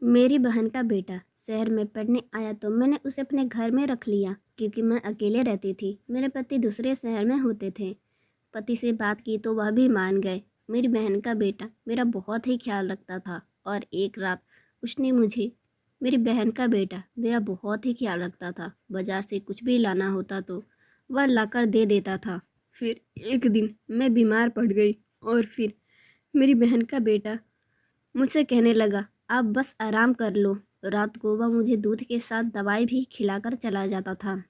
मेरी बहन का बेटा शहर में पढ़ने आया तो मैंने उसे अपने घर में रख लिया क्योंकि मैं अकेले रहती थी। मेरे पति दूसरे शहर में होते थे। पति से बात की तो वह भी मान गए। मेरी बहन का बेटा मेरा बहुत ही ख्याल रखता था और एक रात उसने मुझे मेरी बहन का बेटा मेरा बहुत ही ख्याल रखता था। बाजार से कुछ भी लाना होता तो वह लाकर दे देता था। फिर एक दिन मैं बीमार पड़ गई और फिर मेरी बहन का बेटा मुझसे कहने लगा, आप बस आराम कर लो। रात को वह मुझे दूध के साथ दवाई भी खिलाकर चला जाता था।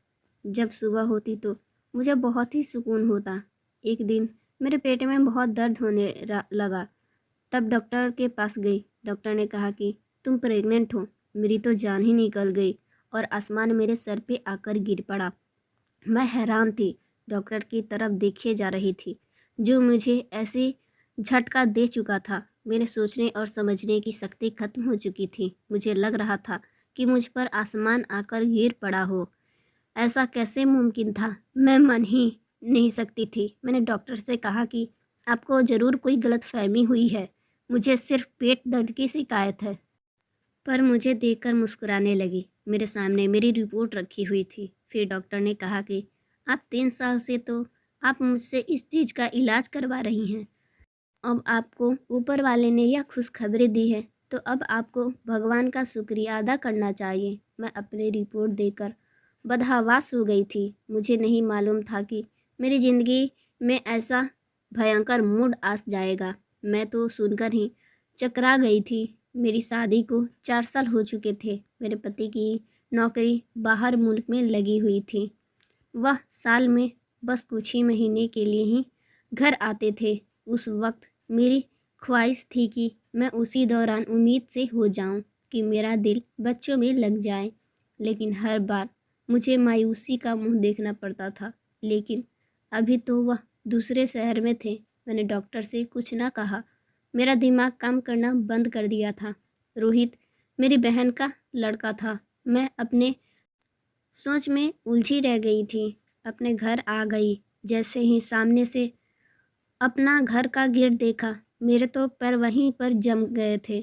जब सुबह होती तो मुझे बहुत ही सुकून होता। एक दिन मेरे पेट में बहुत दर्द होने लगा। तब डॉक्टर के पास गई। डॉक्टर ने कहा कि तुम प्रेग्नेंट हो। मेरी तो जान ही निकल गई और आसमान मेरे सर पे आकर गिर पड़ा। मैं हैरान थी, डॉक्टर की तरफ देखे जा रही थी जो मुझे ऐसे झटका दे चुका था। मेरे सोचने और समझने की शक्ति खत्म हो चुकी थी। मुझे लग रहा था कि मुझ पर आसमान आकर गिर पड़ा हो। ऐसा कैसे मुमकिन था? मैं मान ही नहीं सकती थी। मैंने डॉक्टर से कहा कि आपको ज़रूर कोई गलतफहमी हुई है, मुझे सिर्फ पेट दर्द की शिकायत है। पर मुझे देखकर मुस्कुराने लगी। मेरे सामने मेरी रिपोर्ट रखी हुई थी। फिर डॉक्टर ने कहा कि आप 3 साल से तो आप मुझसे इस चीज़ का इलाज करवा रही हैं। अब आपको ऊपर वाले ने यह खुशखबरी दी है तो अब आपको भगवान का शुक्रिया अदा करना चाहिए। मैं अपनी रिपोर्ट देकर बदहवास हो गई थी। मुझे नहीं मालूम था कि मेरी ज़िंदगी में ऐसा भयंकर मूड आ जाएगा। मैं तो सुनकर ही चकरा गई थी। मेरी शादी को 4 साल हो चुके थे। मेरे पति की नौकरी बाहर मुल्क में लगी हुई थी। वह साल में बस कुछ ही महीने के लिए ही घर आते थे। उस वक्त मेरी ख्वाहिश थी कि मैं उसी दौरान उम्मीद से हो जाऊं कि मेरा दिल बच्चों में लग जाए, लेकिन हर बार मुझे मायूसी का मुंह देखना पड़ता था। लेकिन अभी तो वह दूसरे शहर में थे। मैंने डॉक्टर से कुछ ना कहा। मेरा दिमाग काम करना बंद कर दिया था। रोहित मेरी बहन का लड़का था। मैं अपने सोच में उलझी रह गई थी। अपने घर आ गई। जैसे ही सामने से अपना घर का गेट देखा, मेरे तो पैर वहीं पर जम गए थे।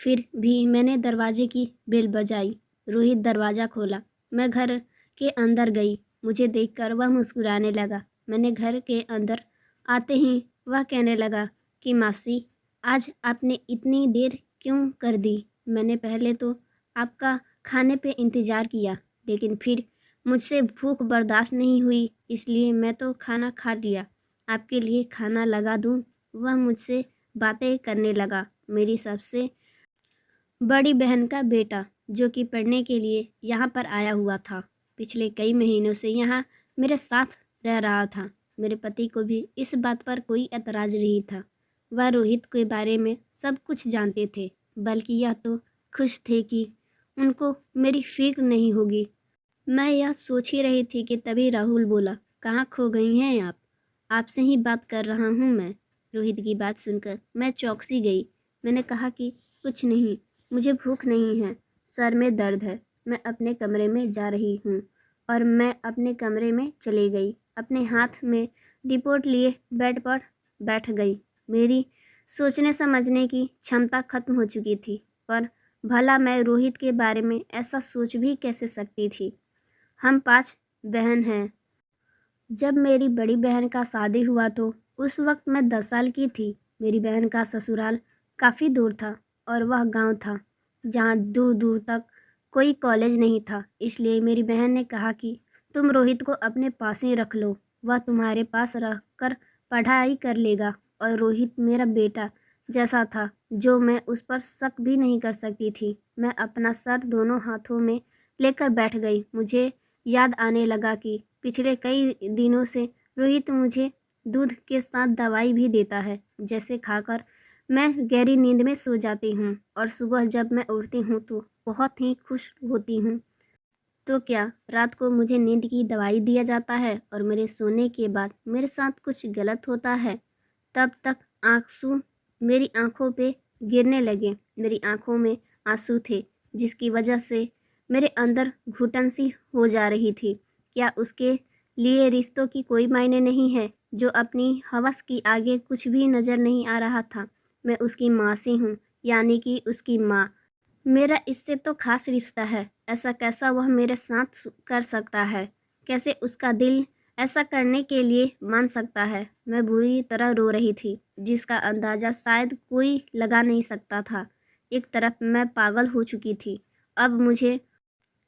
फिर भी मैंने दरवाजे की बेल बजाई। रोहित दरवाज़ा खोला। मैं घर के अंदर गई। मुझे देखकर वह मुस्कुराने लगा। मैंने घर के अंदर आते ही वह कहने लगा कि मासी, आज आपने इतनी देर क्यों कर दी? मैंने पहले तो आपका खाने पे इंतज़ार किया, लेकिन फिर मुझसे भूख बर्दाश्त नहीं हुई, इसलिए मैं तो खाना खा लिया। आपके लिए खाना लगा दूँ? वह मुझसे बातें करने लगा। मेरी सबसे बड़ी बहन का बेटा जो कि पढ़ने के लिए यहाँ पर आया हुआ था, पिछले कई महीनों से यहाँ मेरे साथ रह रहा था। मेरे पति को भी इस बात पर कोई एतराज़ नहीं था। वह रोहित के बारे में सब कुछ जानते थे, बल्कि यह तो खुश थे कि उनको मेरी फिक्र नहीं होगी। मैं यह सोच ही रही थी कि तभी राहुल बोला, कहाँ खो गई हैं आप? आपसे ही बात कर रहा हूँ मैं। रोहित की बात सुनकर मैं चौंक-सी गई। मैंने कहा कि कुछ नहीं, मुझे भूख नहीं है, सर में दर्द है। मैं अपने कमरे में जा रही हूँ। और मैं अपने कमरे में चली गई। अपने हाथ में रिपोर्ट लिए बेड पर बैठ गई। मेरी सोचने समझने की क्षमता खत्म हो चुकी थी। पर भला मैं रोहित के बारे में ऐसा सोच भी कैसे सकती थी? हम 5 बहन हैं। जब मेरी बड़ी बहन का शादी हुआ तो उस वक्त मैं 10 साल की थी। मेरी बहन का ससुराल काफ़ी दूर था और वह गांव था जहां दूर दूर तक कोई कॉलेज नहीं था। इसलिए मेरी बहन ने कहा कि तुम रोहित को अपने पास ही रख लो, वह तुम्हारे पास रह कर पढ़ाई कर लेगा। और रोहित मेरा बेटा जैसा था जो मैं उस पर शक भी नहीं कर सकती थी। मैं अपना सर दोनों हाथों में लेकर बैठ गई। मुझे याद आने लगा कि पिछले कई दिनों से रोहित मुझे दूध के साथ दवाई भी देता है, जैसे खाकर मैं गहरी नींद में सो जाती हूँ और सुबह जब मैं उठती हूँ तो बहुत ही खुश होती हूँ। तो क्या रात को मुझे नींद की दवाई दिया जाता है और मेरे सोने के बाद मेरे साथ कुछ गलत होता है? तब तक आंसू मेरी आंखों पे गिरने लगे। मेरी आंखों में आंसू थे जिसकी वजह से मेरे अंदर घुटन सी हो जा रही थी। क्या उसके लिए रिश्तों की कोई मायने नहीं है? जो अपनी हवस की आगे कुछ भी नज़र नहीं आ रहा था। मैं उसकी माँ सी हूँ, यानी कि उसकी माँ। मेरा इससे तो खास रिश्ता है, ऐसा कैसा वह मेरे साथ कर सकता है? कैसे उसका दिल ऐसा करने के लिए मान सकता है? मैं बुरी तरह रो रही थी, जिसका अंदाज़ा शायद कोई लगा नहीं सकता था। एक तरफ मैं पागल हो चुकी थी, अब मुझे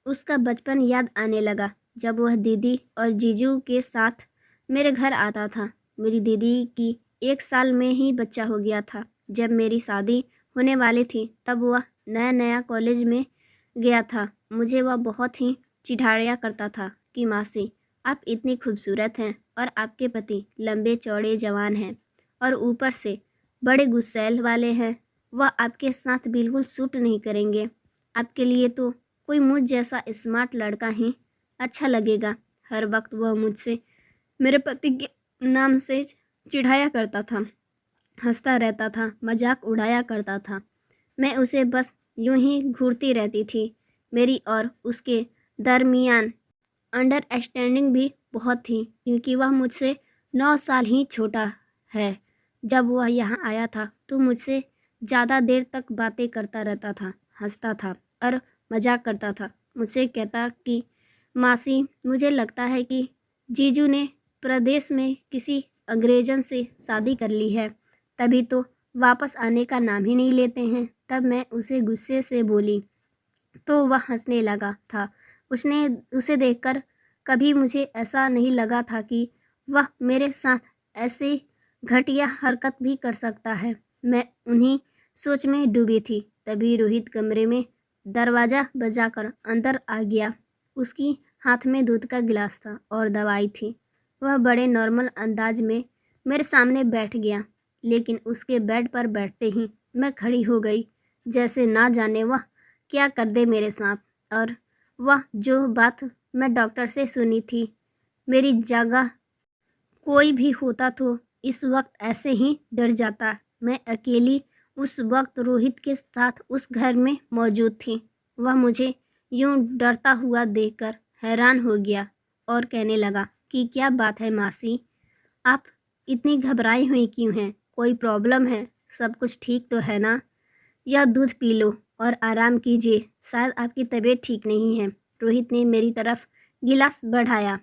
उसका बचपन याद आने लगा, जब वह दीदी और जीजू के साथ मेरे घर आता था। मेरी दीदी की 1 साल में ही बच्चा हो गया था। जब मेरी शादी होने वाली थी, तब वह नया-नया कॉलेज में गया था। मुझे वह बहुत ही चिढ़ाया करता था कि मासी, आप इतनी खूबसूरत हैं और आपके पति लंबे-चौड़े जवान हैं और ऊपर से बड़े गुस्सैल वाले हैं। वह आपके साथ बिल्कुल सूट नहीं करेंगे। आपके लिए तो कोई मुझ जैसा स्मार्ट लड़का ही अच्छा लगेगा। हर वक्त वह मुझसे मेरे पति के नाम से चिढ़ाया करता था, हंसता रहता था, मजाक उड़ाया करता था। मैं उसे बस यूं ही घूरती रहती थी। मेरी और उसके दरमियान अंडरस्टैंडिंग भी बहुत थी, क्योंकि वह मुझसे 9 साल ही छोटा है। जब वह यहाँ आया था तो मुझसे ज़्यादा देर तक बातें करता रहता था, हंसता था और मजाक करता था। मुझसे कहता कि मासी, मुझे लगता है कि जीजू ने प्रदेश में किसी अंग्रेजन से शादी कर ली है, तभी तो वापस आने का नाम ही नहीं लेते हैं। तब मैं उसे गुस्से से बोली तो वह हंसने लगा था। उसे देखकर कभी मुझे ऐसा नहीं लगा था कि वह मेरे साथ ऐसी घटिया हरकत भी कर सकता है। मैं उन्हीं सोच में डूबी थी। तभी रोहित कमरे में दरवाज़ा बजाकर अंदर आ गया। उसकी हाथ में दूध का गिलास था और दवाई थी। वह बड़े नॉर्मल अंदाज में मेरे सामने बैठ गया, लेकिन उसके बेड पर बैठते ही मैं खड़ी हो गई, जैसे ना जाने वह क्या कर दे मेरे साथ। और वह जो बात मैं डॉक्टर से सुनी थी, मेरी जगह कोई भी होता तो इस वक्त ऐसे ही डर जाता। मैं अकेली उस वक्त रोहित के साथ उस घर में मौजूद थी। वह मुझे यूं डरता हुआ देखकर हैरान हो गया और कहने लगा कि क्या बात है मासी, आप इतनी घबराई हुई क्यों हैं? कोई प्रॉब्लम है? सब कुछ ठीक तो है ना? यह दूध पी लो और आराम कीजिए, शायद आपकी तबीयत ठीक नहीं है। रोहित ने मेरी तरफ गिलास बढ़ाया।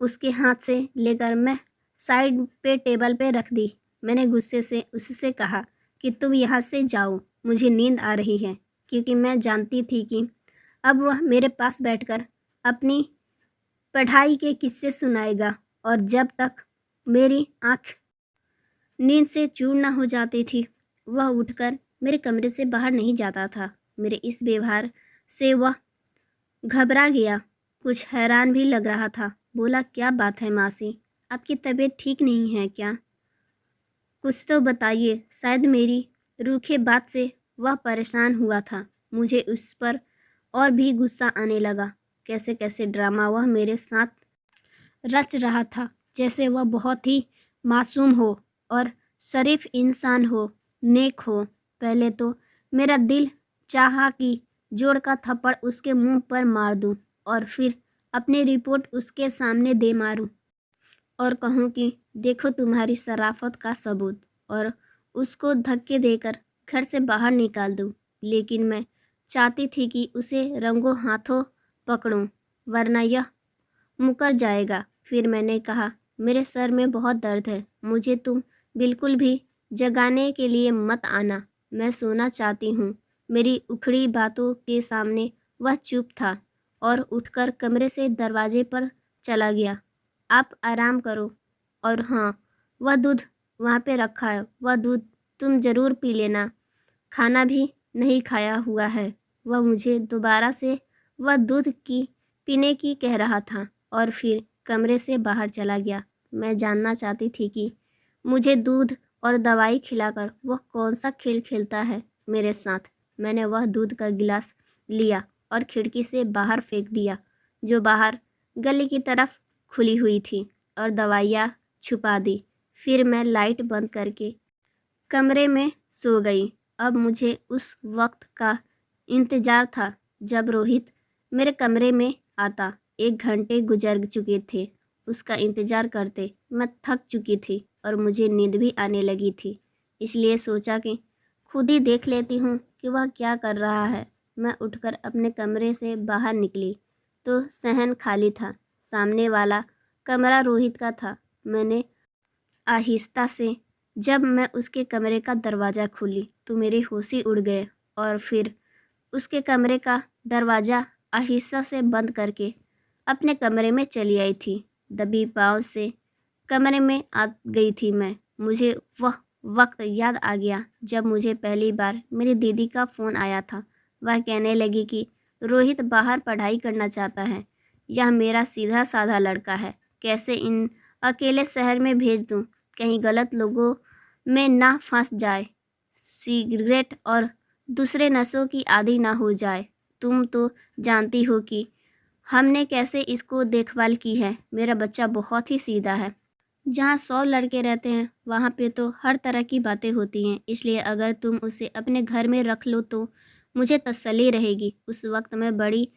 उसके हाथ से लेकर मैं साइड पे टेबल पे रख दी। मैंने गुस्से से उससे कहा कि तुम यहाँ से जाओ, मुझे नींद आ रही है, क्योंकि मैं जानती थी कि अब वह मेरे पास बैठकर अपनी पढ़ाई के किस्से सुनाएगा और जब तक मेरी आँख नींद से चूर न हो जाती थी, वह उठकर मेरे कमरे से बाहर नहीं जाता था। मेरे इस व्यवहार से वह घबरा गया, कुछ हैरान भी लग रहा था। बोला, क्या बात है मासी, आपकी तबीयत ठीक नहीं है क्या? कुछ तो बताइए। शायद मेरी रूखे बात से वह परेशान हुआ था। मुझे उस पर और भी गुस्सा आने लगा। कैसे कैसे ड्रामा वह मेरे साथ रच रहा था, जैसे वह बहुत ही मासूम हो और शरीफ इंसान हो, नेक हो। पहले तो मेरा दिल चाहा कि जोड़ का थप्पड़ उसके मुंह पर मार दूं और फिर अपनी रिपोर्ट उसके सामने दे मारूं और कहूं कि देखो तुम्हारी शराफत का सबूत, और उसको धक्के देकर घर से बाहर निकाल दूं। लेकिन मैं चाहती थी कि उसे रंगों हाथों पकड़ूं, वरना यह मुकर जाएगा। फिर मैंने कहा, मेरे सर में बहुत दर्द है, मुझे तुम बिल्कुल भी जगाने के लिए मत आना, मैं सोना चाहती हूँ। मेरी उखड़ी बातों के सामने वह चुप था और उठकर कमरे से दरवाजे पर चला गया। आप आराम करो, और हाँ, वह दूध वहाँ पे रखा है, वह दूध तुम ज़रूर पी लेना, खाना भी नहीं खाया हुआ है। वह मुझे दोबारा से वह दूध की पीने की कह रहा था और फिर कमरे से बाहर चला गया। मैं जानना चाहती थी कि मुझे दूध और दवाई खिलाकर वह कौन सा खेल खेलता है मेरे साथ। मैंने वह दूध का गिलास लिया और खिड़की से बाहर फेंक दिया, जो बाहर गली की तरफ खुली हुई थी, और दवाइयाँ छुपा दी। फिर मैं लाइट बंद करके कमरे में सो गई। अब मुझे उस वक्त का इंतज़ार था जब रोहित मेरे कमरे में आता। 1 घंटे गुजर चुके थे उसका इंतज़ार करते। मैं थक चुकी थी और मुझे नींद भी आने लगी थी, इसलिए सोचा कि खुद ही देख लेती हूँ कि वह क्या कर रहा है। मैं उठकर अपने कमरे से बाहर निकली तो सहन खाली था। सामने वाला कमरा रोहित का था। मैंने आहिस्ता से जब मैं उसके कमरे का दरवाज़ा खोली तो मेरे होश ही उड़ गए और फिर उसके कमरे का दरवाज़ा आहिस्ता से बंद करके अपने कमरे में चली आई थी। दबी पाँव से कमरे में आ गई थी मैं। मुझे वह वक्त याद आ गया जब मुझे पहली बार मेरी दीदी का फ़ोन आया था। वह कहने लगी कि रोहित बाहर पढ़ाई करना चाहता है। यह मेरा सीधा साधा लड़का है, कैसे इन अकेले शहर में भेज दूँ, कहीं गलत लोगों में ना फंस जाए, सिगरेट और दूसरे नशों की आदी ना हो जाए। तुम तो जानती हो कि हमने कैसे इसको देखभाल की है। मेरा बच्चा बहुत ही सीधा है। जहाँ 100 लड़के रहते हैं वहाँ पे तो हर तरह की बातें होती हैं, इसलिए अगर तुम उसे अपने घर में रख लो तो मुझे तसल्ली रहेगी। उस वक्त मैं बड़ी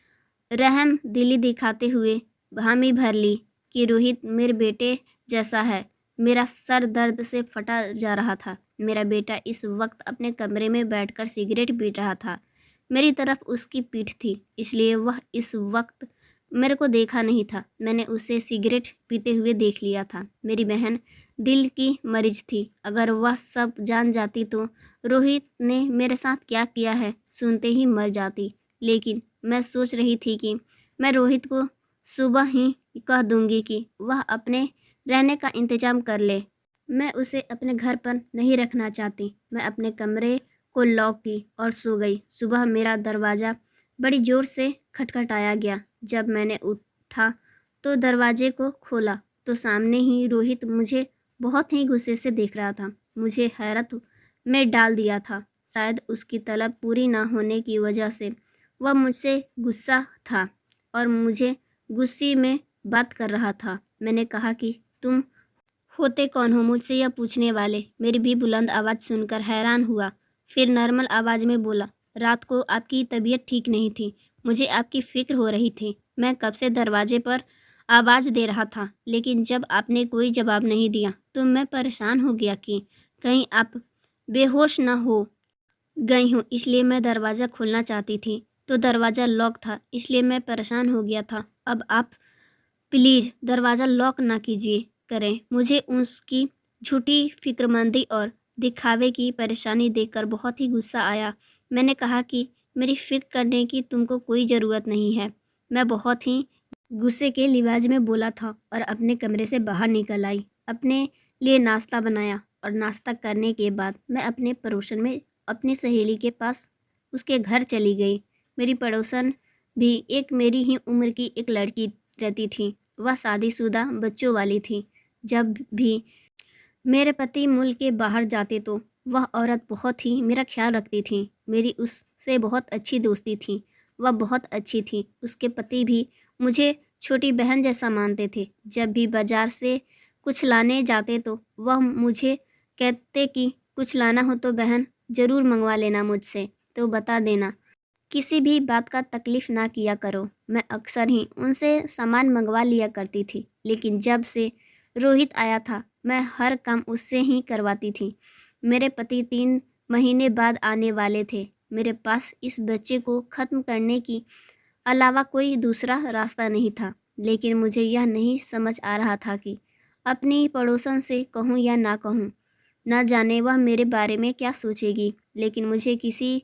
रहम दिली दिखाते हुए हामी भर ली कि रोहित मेरे बेटे जैसा है। मेरा सर दर्द से फटा जा रहा था। मेरा बेटा इस वक्त अपने कमरे में बैठकर सिगरेट पी रहा था। मेरी तरफ उसकी पीठ थी, इसलिए वह इस वक्त मेरे को देखा नहीं था। मैंने उसे सिगरेट पीते हुए देख लिया था। मेरी बहन दिल की मरीज थी। अगर वह सब जान जाती तो रोहित ने मेरे साथ क्या किया है सुनते ही मर जाती। लेकिन मैं सोच रही थी कि मैं रोहित को सुबह ही कह दूंगी कि वह अपने रहने का इंतजाम कर ले। मैं उसे अपने घर पर नहीं रखना चाहती। मैं अपने कमरे को लॉक की और सो गई। सुबह मेरा दरवाज़ा बड़ी ज़ोर से खटखटाया गया। जब मैंने उठा तो दरवाजे को खोला तो सामने ही रोहित मुझे बहुत ही गुस्से से देख रहा था। मुझे हैरत में डाल दिया था। शायद उसकी तलब पूरी ना होने की वजह से वह मुझसे गुस्सा था और मुझे गुस्से में बात कर रहा था। मैंने कहा कि तुम होते कौन हो मुझसे यह पूछने वाले। मेरी भी बुलंद आवाज़ सुनकर हैरान हुआ। फिर नॉर्मल आवाज़ में बोला, रात को आपकी तबीयत ठीक नहीं थी, मुझे आपकी फ़िक्र हो रही थी। मैं कब से दरवाजे पर आवाज़ दे रहा था, लेकिन जब आपने कोई जवाब नहीं दिया तो मैं परेशान हो गया कि कहीं आप बेहोश ना हो गई हूँ, इसलिए मैं दरवाज़ा खोलना चाहती थी तो दरवाज़ा लॉक था, इसलिए मैं परेशान हो गया था। अब आप प्लीज़ दरवाज़ा लॉक ना कीजिए करें। मुझे उसकी झूठी फिक्रमंदी और दिखावे की परेशानी देखकर बहुत ही गुस्सा आया। मैंने कहा कि मेरी फ़िक्र करने की तुमको कोई ज़रूरत नहीं है। मैं बहुत ही गुस्से के लिहाज में बोला था और अपने कमरे से बाहर निकल आई। अपने लिए नाश्ता बनाया और नाश्ता करने के बाद मैं अपने पड़ोसन में अपनी सहेली के पास उसके घर चली गई। मेरी पड़ोसन भी एक मेरी ही उम्र की एक लड़की रहती थी। वह शादीशुदा बच्चों वाली थी। जब भी मेरे पति मुल्क के बाहर जाते तो वह औरत बहुत ही मेरा ख्याल रखती थी। मेरी उससे बहुत अच्छी दोस्ती थी। वह बहुत अच्छी थी। उसके पति भी मुझे छोटी बहन जैसा मानते थे। जब भी बाज़ार से कुछ लाने जाते तो वह मुझे कहते कि कुछ लाना हो तो बहन ज़रूर मंगवा लेना मुझसे, तो बता देना। किसी भी बात का तकलीफ़ ना किया करो। मैं अक्सर ही उनसे सामान मंगवा लिया करती थी, लेकिन जब से रोहित आया था मैं हर काम उससे ही करवाती थी। मेरे पति 3 महीने बाद आने वाले थे। मेरे पास इस बच्चे को ख़त्म करने की अलावा कोई दूसरा रास्ता नहीं था, लेकिन मुझे यह नहीं समझ आ रहा था कि अपनी पड़ोसन से कहूँ या ना कहूँ। ना जाने वह मेरे बारे में क्या सोचेगी, लेकिन मुझे किसी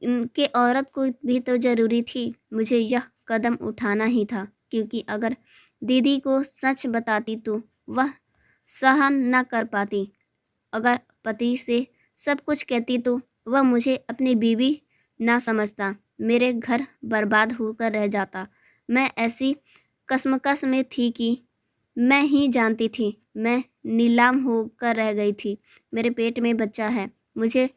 के औरत को भी तो ज़रूरी थी। मुझे यह कदम उठाना ही था, क्योंकि अगर दीदी को सच बताती तो वह सहन न कर पाती। अगर पति से सब कुछ कहती तो वह मुझे अपनी बीवी ना समझता। मेरे घर बर्बाद होकर रह जाता। मैं ऐसी कशमकश में थी कि मैं ही जानती थी। मैं नीलाम होकर रह गई थी। मेरे पेट में बच्चा है, मुझे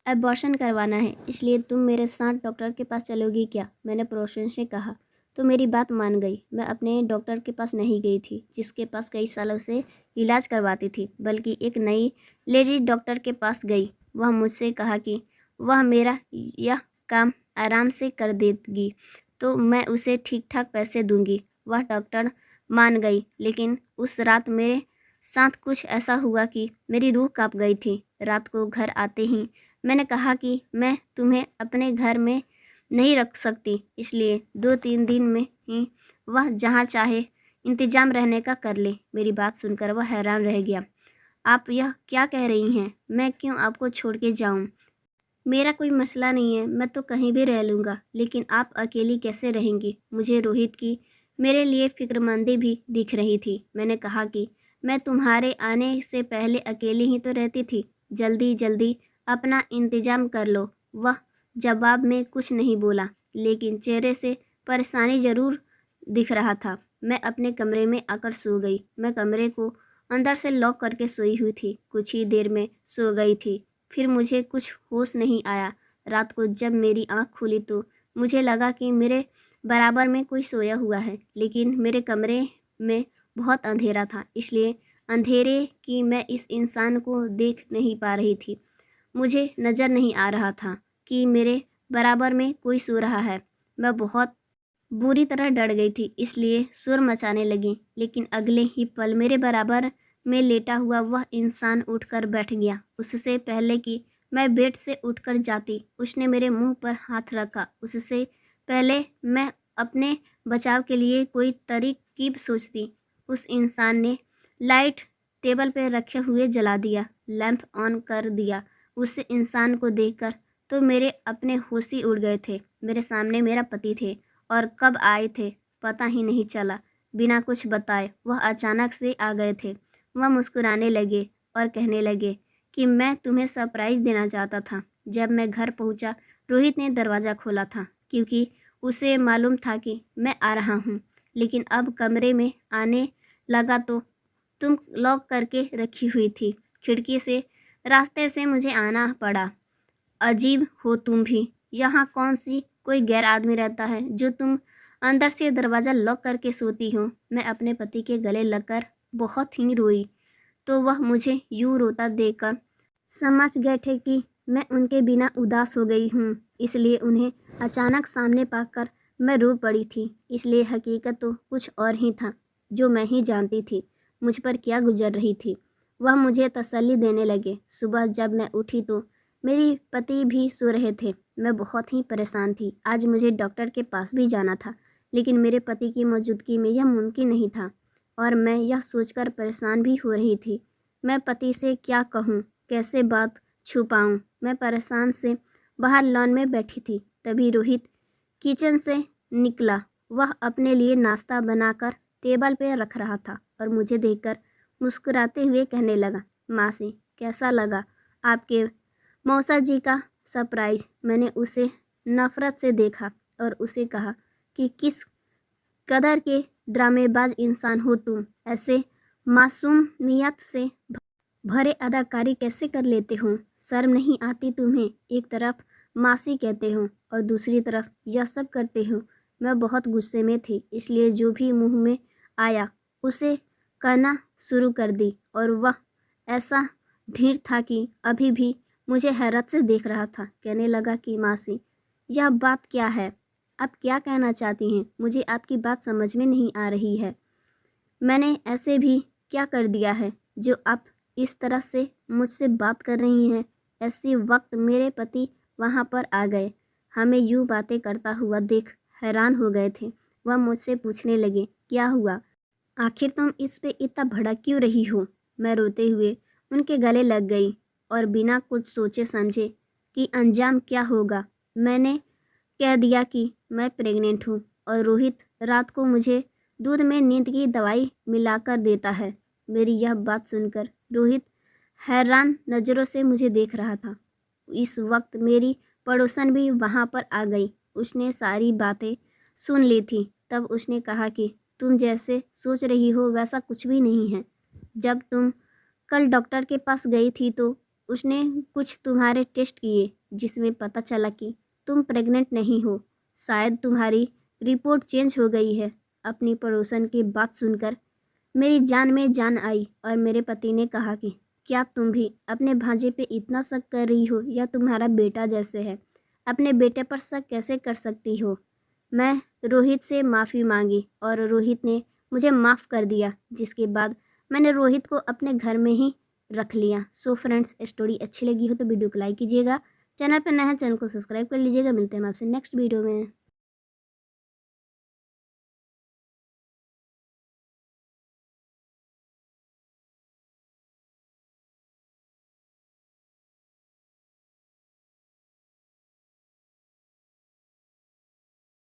अबॉर्शन करवाना है, इसलिए तुम मेरे साथ डॉक्टर के पास चलोगी क्या? मैंने पड़ोसन से कहा तो मेरी बात मान गई। मैं अपने डॉक्टर के पास नहीं गई थी जिसके पास कई सालों से इलाज करवाती थी, बल्कि एक नई लेडीज डॉक्टर के पास गई। वह मुझसे कहा कि वह मेरा यह काम आराम से कर देगी तो मैं उसे ठीक ठाक पैसे दूंगी। वह डॉक्टर मान गई, लेकिन उस रात मेरे साथ कुछ ऐसा हुआ कि मेरी रूह कांप गई थी। रात को घर आते ही मैंने कहा कि मैं तुम्हें अपने घर में नहीं रख सकती, इसलिए 2-3 दिन में ही वह जहाँ चाहे इंतज़ाम रहने का कर ले। मेरी बात सुनकर वह हैरान रह गया। आप यह क्या कह रही हैं? मैं क्यों आपको छोड़ के जाऊँ? मेरा कोई मसला नहीं है, मैं तो कहीं भी रह लूँगा, लेकिन आप अकेली कैसे रहेंगी? मुझे रोहित की मेरे लिए फ़िक्रमंदी भी दिख रही थी। मैंने कहा कि मैं तुम्हारे आने से पहले अकेली ही तो रहती थी। जल्दी-जल्दी अपना इंतज़ाम कर लो। वह जवाब में कुछ नहीं बोला, लेकिन चेहरे से परेशानी ज़रूर दिख रहा था। मैं अपने कमरे में आकर सो गई। मैं कमरे को अंदर से लॉक करके सोई हुई थी। कुछ ही देर में सो गई थी। फिर मुझे कुछ होश नहीं आया। रात को जब मेरी आँख खुली तो मुझे लगा कि मेरे बराबर में कोई सोया हुआ है, लेकिन मेरे कमरे में बहुत अंधेरा था, इसलिए अंधेरे की मैं इस इंसान को देख नहीं पा रही थी। मुझे नज़र नहीं आ रहा था कि मेरे बराबर में कोई सो रहा है। मैं बहुत बुरी तरह डर गई थी, इसलिए शोर मचाने लगी, लेकिन अगले ही पल मेरे बराबर में लेटा हुआ वह इंसान उठकर बैठ गया। उससे पहले कि मैं बेड से उठकर जाती, उसने मेरे मुंह पर हाथ रखा। उससे पहले मैं अपने बचाव के लिए कोई तरकीब सोचती, उस इंसान ने लाइट टेबल पर रखे हुए जला दिया, लैंप ऑन कर दिया। उस इंसान को देखकर तो मेरे अपने होश ही उड़ गए थे। मेरे सामने मेरा पति थे और कब आए थे पता ही नहीं चला। बिना कुछ बताए वह अचानक से आ गए थे। वह मुस्कुराने लगे और कहने लगे कि मैं तुम्हें सरप्राइज़ देना चाहता था। जब मैं घर पहुंचा, रोहित ने दरवाज़ा खोला था, क्योंकि उसे मालूम था कि मैं आ रहा हूं, लेकिन अब कमरे में आने लगा तो तुम लॉक करके रखी हुई थी। खिड़की से रास्ते से मुझे आना पड़ा। अजीब हो तुम भी। यहाँ कौन सी कोई गैर आदमी रहता है जो तुम अंदर से दरवाज़ा लॉक करके सोती हो? मैं अपने पति के गले लगकर बहुत ही रोई, तो वह मुझे यूँ रोता देखकर समझ गए थे कि मैं उनके बिना उदास हो गई हूँ, इसलिए उन्हें अचानक सामने पाकर मैं रो पड़ी थी। इसलिए हकीकत तो कुछ और ही था, जो मैं ही जानती थी मुझ पर क्या गुजर रही थी। वह मुझे तसल्ली देने लगे। सुबह जब मैं उठी तो मेरे पति भी सो रहे थे। मैं बहुत ही परेशान थी। आज मुझे डॉक्टर के पास भी जाना था, लेकिन मेरे पति की मौजूदगी में यह मुमकिन नहीं था और मैं यह सोचकर परेशान भी हो रही थी। मैं पति से क्या कहूँ, कैसे बात छुपाऊँ? मैं परेशान से बाहर लॉन में बैठी थी। तभी रोहित किचन से निकला। वह अपने लिए नाश्ता बनाकर टेबल पर रख रहा था और मुझे देखकर मुस्कुराते हुए कहने लगा, मासी कैसा लगा आपके मौसा जी का सरप्राइज? मैंने उसे नफ़रत से देखा और उसे कहा कि किस कदर के ड्रामेबाज इंसान हो तुम। ऐसे मासूमियत से भरे अदाकारी कैसे कर लेते हो? शर्म नहीं आती तुम्हें? एक तरफ मासी कहते हो और दूसरी तरफ यह सब करते हो। मैं बहुत गुस्से में थी, इसलिए जो भी मुंह में आया उसे कहना शुरू कर दी और वह ऐसा ढीठ था कि अभी भी मुझे हैरत से देख रहा था। कहने लगा कि मासी यह बात क्या है? आप क्या कहना चाहती हैं? मुझे आपकी बात समझ में नहीं आ रही है। मैंने ऐसे भी क्या कर दिया है जो आप इस तरह से मुझसे बात कर रही हैं? ऐसे वक्त मेरे पति वहाँ पर आ गए। हमें यूँ बातें करता हुआ देख हैरान हो गए थे। वह मुझसे पूछने लगे, क्या हुआ? आखिर तुम इस पे इतना भड़क क्यों रही हो? मैं रोते हुए उनके गले लग गई और बिना कुछ सोचे समझे कि अंजाम क्या होगा, मैंने कह दिया कि मैं प्रेग्नेंट हूँ और रोहित रात को मुझे दूध में नींद की दवाई मिलाकर देता है। मेरी यह बात सुनकर रोहित हैरान नज़रों से मुझे देख रहा था। इस वक्त मेरी पड़ोसन भी वहाँ पर आ गई। उसने सारी बातें सुन ली थी। तब उसने कहा कि तुम जैसे सोच रही हो वैसा कुछ भी नहीं है। जब तुम कल डॉक्टर के पास गई थी तो उसने कुछ तुम्हारे टेस्ट किए, जिसमें पता चला कि तुम प्रेग्नेंट नहीं हो। शायद तुम्हारी रिपोर्ट चेंज हो गई है। अपनी पड़ोसन की बात सुनकर मेरी जान में जान आई और मेरे पति ने कहा कि क्या तुम भी अपने भांजे पे इतना शक कर रही हो? या तुम्हारा बेटा जैसे है, अपने बेटे पर शक कैसे कर सकती हो? मैं रोहित से माफ़ी मांगी और रोहित ने मुझे माफ़ कर दिया, जिसके बाद मैंने रोहित को अपने घर में ही रख लिया। सो फ्रेंड्स, स्टोरी अच्छी लगी हो तो वीडियो को लाइक कीजिएगा, चैनल पर नया है चैनल को सब्सक्राइब कर लीजिएगा। मिलते हैं हम आपसे नेक्स्ट वीडियो में।